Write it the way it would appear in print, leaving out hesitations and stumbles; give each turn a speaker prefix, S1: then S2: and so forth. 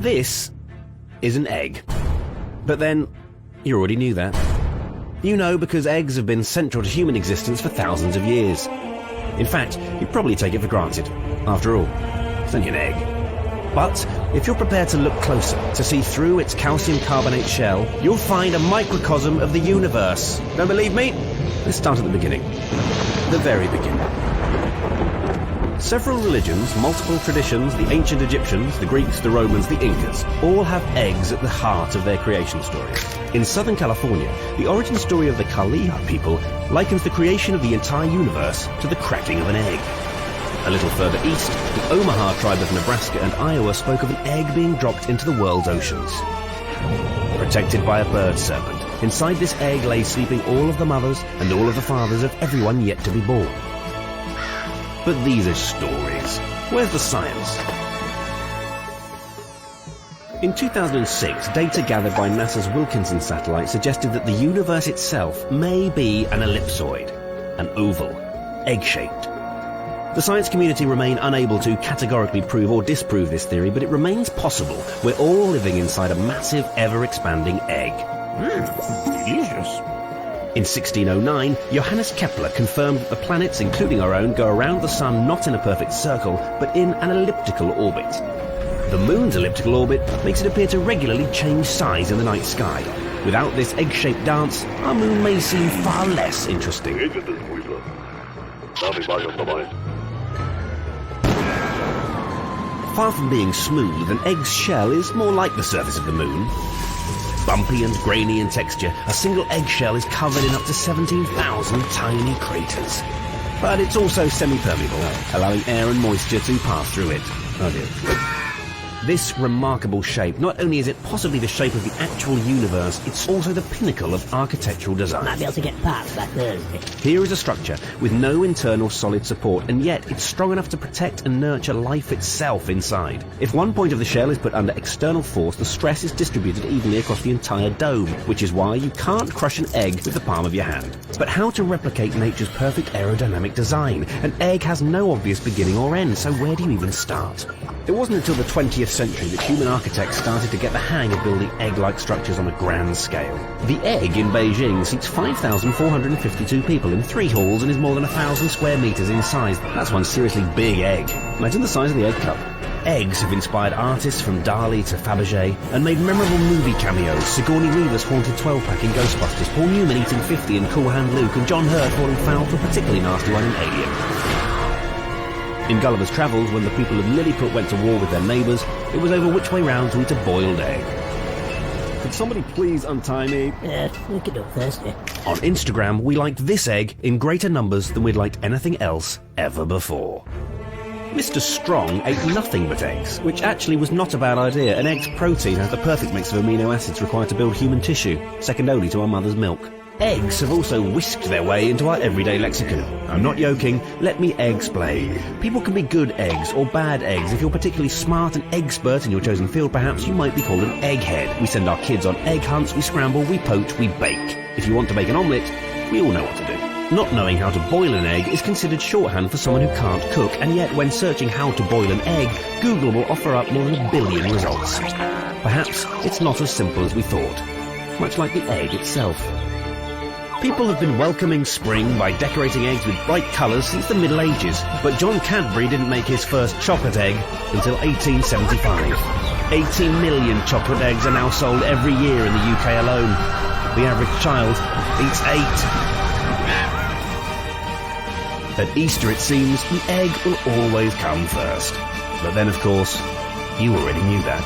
S1: This is an egg. But then, you already knew that. You know because eggs have been central to human existence for thousands of years. In fact, you probably take it for granted. After all, it's only an egg. But if you're prepared to look closer, to see through its calcium carbonate shell, you'll find a microcosm of the universe. Don't believe me? Let's start at the beginning. The very beginning. Several religions, multiple traditions, the ancient Egyptians, the Greeks, the Romans, the Incas, all have eggs at the heart of their creation story. In Southern California, the origin story of the Kaliya people likens the creation of the entire universe to the cracking of an egg. A little further east, the Omaha tribe of Nebraska and Iowa spoke of an egg being dropped into the world's oceans. Protected by a bird serpent, inside this egg lay sleeping all of the mothers and all of the fathers of everyone yet to be born. But these are stories. Where's the science? In 2006, data gathered by NASA's Wilkinson satellite suggested that the universe itself may be an ellipsoid, an oval, egg-shaped. The science community remain unable to categorically prove or disprove this theory, but it remains possible we're all living inside a massive, ever-expanding egg. Delicious. In 1609, Johannes Kepler confirmed that the planets, including our own, go around the Sun not in a perfect circle, but in an elliptical orbit. The Moon's elliptical orbit makes it appear to regularly change size in the night sky. Without this egg-shaped dance, our Moon may seem far less interesting. Far from being smooth, an egg's shell is more like the surface of the Moon. Bumpy and grainy in texture, a single eggshell is covered in up to 17,000 tiny craters. But it's also semi-permeable, allowing air and moisture to pass through it. Oh dear. This remarkable shape, not only is it possibly the shape of the actual universe, it's also the pinnacle of architectural design.
S2: Might be able to get past that Thursday.
S1: Here is a structure with no internal solid support, and yet it's strong enough to protect and nurture life itself inside. If one point of the shell is put under external force, the stress is distributed evenly across the entire dome, which is why you can't crush an egg with the palm of your hand. But how to replicate nature's perfect aerodynamic design? An egg has no obvious beginning or end, so where do you even start? It wasn't until the 20th century that human architects started to get the hang of building egg-like structures on a grand scale. The egg in Beijing seats 5,452 people in 3 halls and is more than 1,000 square meters in size. That's one seriously big egg. Imagine the size of the egg cup. Eggs have inspired artists from Dali to Fabergé and made memorable movie cameos. Sigourney Weaver's haunted 12-pack in Ghostbusters, Paul Newman eating 50 in Cool Hand Luke, and John Hurt falling foul for a particularly nasty one in Alien. In Gulliver's Travels, when the people of Lilliput went to war with their neighbours, it was over which way round to eat a boiled egg. Could somebody please untie me?
S2: Yeah, we could do Thursday.
S1: On Instagram, we liked this egg in greater numbers than we'd liked anything else ever before. Mr. Strong ate nothing but eggs, which actually was not a bad idea. An egg's protein has the perfect mix of amino acids required to build human tissue, second only to our mother's milk. Eggs have also whisked their way into our everyday lexicon. I'm not joking, let me egg-splain. People can be good eggs or bad eggs. If you're particularly smart and expert in your chosen field, perhaps you might be called an egghead. We send our kids on egg hunts, we scramble, we poach, we bake. If you want to make an omelette, we all know what to do. Not knowing how to boil an egg is considered shorthand for someone who can't cook, and yet when searching how to boil an egg, Google will offer up more than 1 billion results. Perhaps it's not as simple as we thought, much like the egg itself. People have been welcoming spring by decorating eggs with bright colours since the Middle Ages, but John Cadbury didn't make his first chocolate egg until 1875. 80 million chocolate eggs are now sold every year in the UK alone. The average child eats 8. At Easter, it seems, the egg will always come first. But then, of course, you already knew that.